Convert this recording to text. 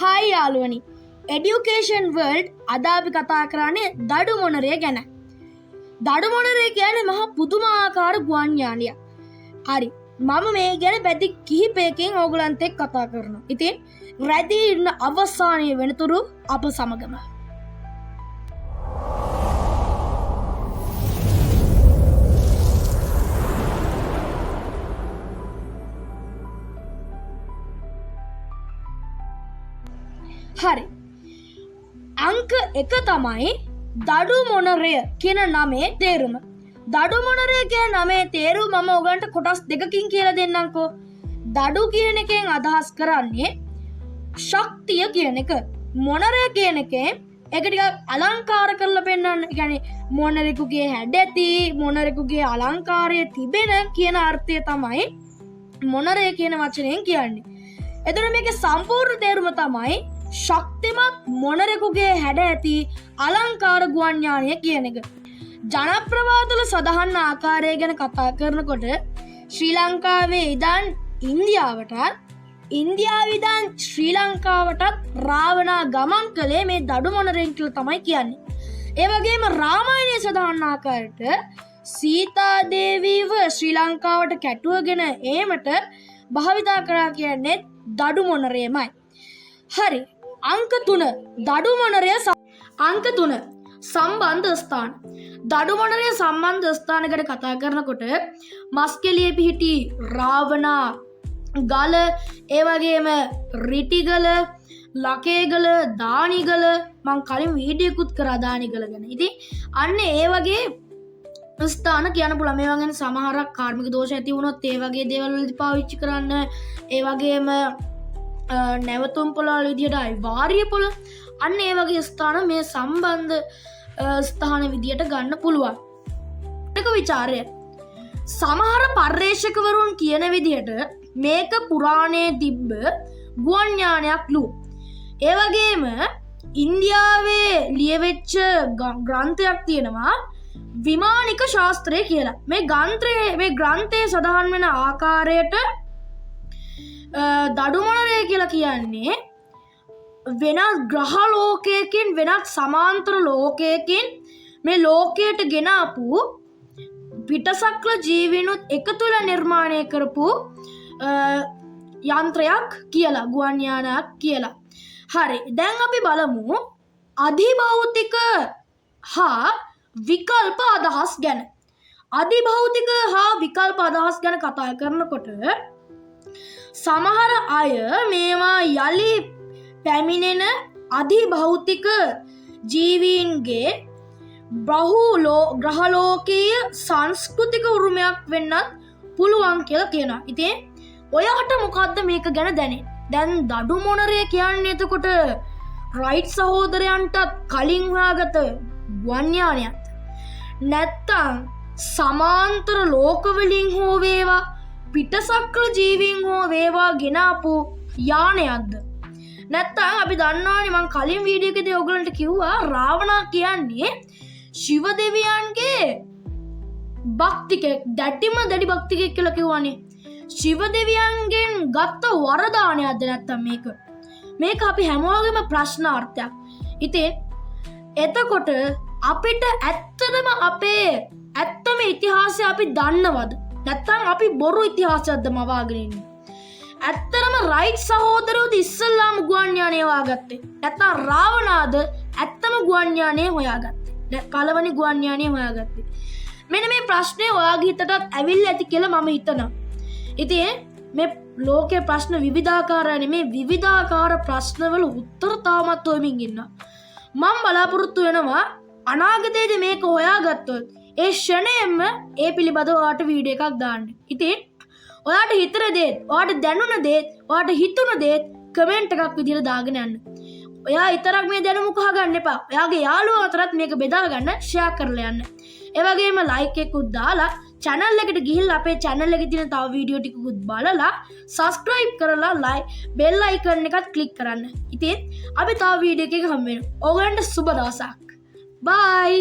Hi යාළුවනි. Education world අද අපි කතා කරන්නේ දඩු මොනරය ගැන. දඩු මොනරය කියන්නේ මහා පුදුමාකාර ගුවන් යානයක්. හරි. මම මේ ගැන පැති කිහිපයකින් ඕගලන්ට එක්ක කතා කරනවා. ඉතින් රැඳී ඉන්න අවසානයේ වෙනතුරු අප සමගම. හරි. අංක 1 තමයි දඩු මොනරය කියන නමේ තේරුම. දඩු මොනරය කියන නමේ තේරුම මම ඔයගන්ට කොටස් දෙකකින් කියලා දෙන්නම්කෝ. දඩු කියන එකෙන් අදහස් කරන්නේ ශක්තිය කියන එක. මොනරය කියන එකෙන් ඒක ටිකක් අලංකාර කරලා පෙන්නන්න. ඒ කියන්නේ මොනරෙකුගේ හැඩ ඇති, මොනරෙකුගේ අලංකාරය තිබෙන කියන අර්ථය තමයි මොනරය කියන වචනයෙන් කියන්නේ. එතකොට මේකේ සම්පූර්ණ තේරුම තමයි ශක්තිමත් මොනරෙකුගේ හැඩ ඇති අලංකාර ගුවන් යානය කියන එක. ජනප්‍රවාදවල සඳහන් ආකාරය ගැන කතා කරනකොට ශ්‍රී ලංකාවේ ඉඳන් ඉන්දියාවටත් ඉන්දියාවේ ඉඳන් ශ්‍රී ලංකාවටත් රාවණා ගමන් කළේ මේ දඩු මොනරෙන් කියලා තමයි කියන්නේ. ඒ වගේම රාමායනයේ සඳහන් ආකාරයට සීතා දේවීව ශ්‍රී ලංකාවට කැටුවගෙන ඒමට භාවිතා කරා කියන්නේ දඩු මොනරයමයි. හරි. අංක 3 දඩු මොනරය අංක 3 සම්බන්ධ ස්ථාන. දඩු මොනරය සම්බන්ධ ස්ථාන ගැන කතා කරනකොට මස්කෙලියේ පිහිටි රාවණා ගල, ඒ වගේම රිටිගල, ලකේගල, දානිගල, මං කලින් වීඩියෝකුත් කරා දානිගල ගැන. ඉතින් අන්න ඒ වගේ ස්ථාන කියන්න පුළුවන්. මේ වගේ සමහරක් කාර්මික දෝෂ ඇති වුණොත් ඒ වගේ දේවල් වලදී පාවිච්චි කරන්න. ඒ වගේම නැවතුම් පොළවල් විදියට වාරිය පොළ, අන්න ඒ වගේ ස්ථාන මේ සම්බන්ධ ස්ථාන විදියට ගන්න පුළුවන්. එක විචාරය. සමහර පර්යේෂකවරුන් කියන විදිහට මේක පුරාණයේ තිබ්බ ගුවන් යානයක්ලු. ඒ වගේම ඉන්දියාවේ ලියවෙච්ච ග්‍රන්ථයක් තියෙනවා විමානික ශාස්ත්‍රය කියලා. මේ ග්‍රන්ථයේ සඳහන් වෙන ආකාරයට දඩු මොනරය කියලා කියන්නේ වෙනත් ග්‍රහ ලෝකයකින්, වෙනත් සමාන්තර ලෝකයකින් මේ ලෝකයට ගෙනාපු පිටසක්ල ජීවිනුත් එකතුලා නිර්මාණය කරපු යන්ත්‍රයක් කියලා, ගුවන් යානයක් කියලා. හරි. දැන් අපි බලමු අධිභෞතික හා විකල්ප අදහස් ගැන. අධිභෞතික හා විකල්ප අදහස් ගැන කතා කරනකොට සමහර අය මේවා යලි පැමිණෙන අධිභෞතික ජීවීන්ගේ ග්‍රහලෝකීය සංස්කෘතික උරුමයක් වෙන්නත් පුළුවන් කියලා කියනවා. ඉතින් ඔයාට මොකද්ද මේක ගැන දැනෙන්නේ? දැන් දඩු මොනරය කියන්නේ එතකොට රයිට් සහෝදරයන්ටත් කලින් හොයාගත ගුවන් යානයක්. නැත්තම් සමාන්තර ලෝකවලින් හෝ වේවා පිටසක්ල ජීවීන් හෝ වේවා ගෙනාපු යානයක්ද? නැත්තම් අපි දන්නවානේ, මං කලින් වීඩියෝ එකේදී ඔයගලන්ට කිව්වා රාවණා කියන්නේ ශිව දෙවියන්ගේ භක්තිකෙක්, දැඩි භක්තිකෙක් කියලා කිව්වනේ. ශිව දෙවියන්ගෙන් ගත්ත වරදානයක්ද නැත්තම් මේක අපි හැමෝගෙම ප්‍රශ්නාර්ථයක්. ඉතින් එතකොට අපිට ඇත්තම ඉතිහාසය අපි දන්නවද? නැත්තම් අපි බොරු ඉතිහාසයක්ද මවාගෙන ඉන්නේ? ඇත්තටම රයිට් සහෝදරයෝද ඉස්සල්ලාම ගුවන් යානය හොයාගත්තේ? නැත්තම් රාවණාද ඇත්තම ගුවන් යානය හොයාගත්තේ? කලවනි ගුවන් යානය හොයාගත්තේ? මෙන්න මේ ප්‍රශ්නේ ඔයාගේ හිතටත් ඇවිල්ලා ඇති කියලා මම හිතනවා. ඉතින් මේ ලෝකේ ප්‍රශ්න විවිධාකාරයි. මේ විවිධාකාර ප්‍රශ්නවල උත්තර තාමත් හොයමින් ඉන්නවා. මම බලාපොරොත්තු වෙනවා අනාගතයේදී මේක හොයාගත්තොත් ඒ ෂණයෙන්ම ඒ පිළිබඳව ඔයාට වීඩියෝ එකක් දාන්න. ඉතින් ඔයාට හිතන දේත්, ඔයාට දැනුණ දේත්, ඔයාට හිතුණ දේත් කමෙන්ට් එකක් විදියට දාගෙන යන්න. ඔයා විතරක් මේ දැනුම කහගන්න එපා. ඔයාගේ යාළුවෝ අතරත් මේක බෙදා ගන්න, ෂෙයා කරලා යන්න. ඒ වගේම ලයික් එකකුත් දාලා channel එකට ගිහිල්ලා අපේ channel එකේ තියෙන තව වීඩියෝ ටිකකුත් බලලා subscribe කරලා bell icon එකත් click කරන්න. ඉතින් අපි තව වීඩියෝ එකක හම්බ වෙනවා. ඕගලන්ට සුබ දවසක්. bye.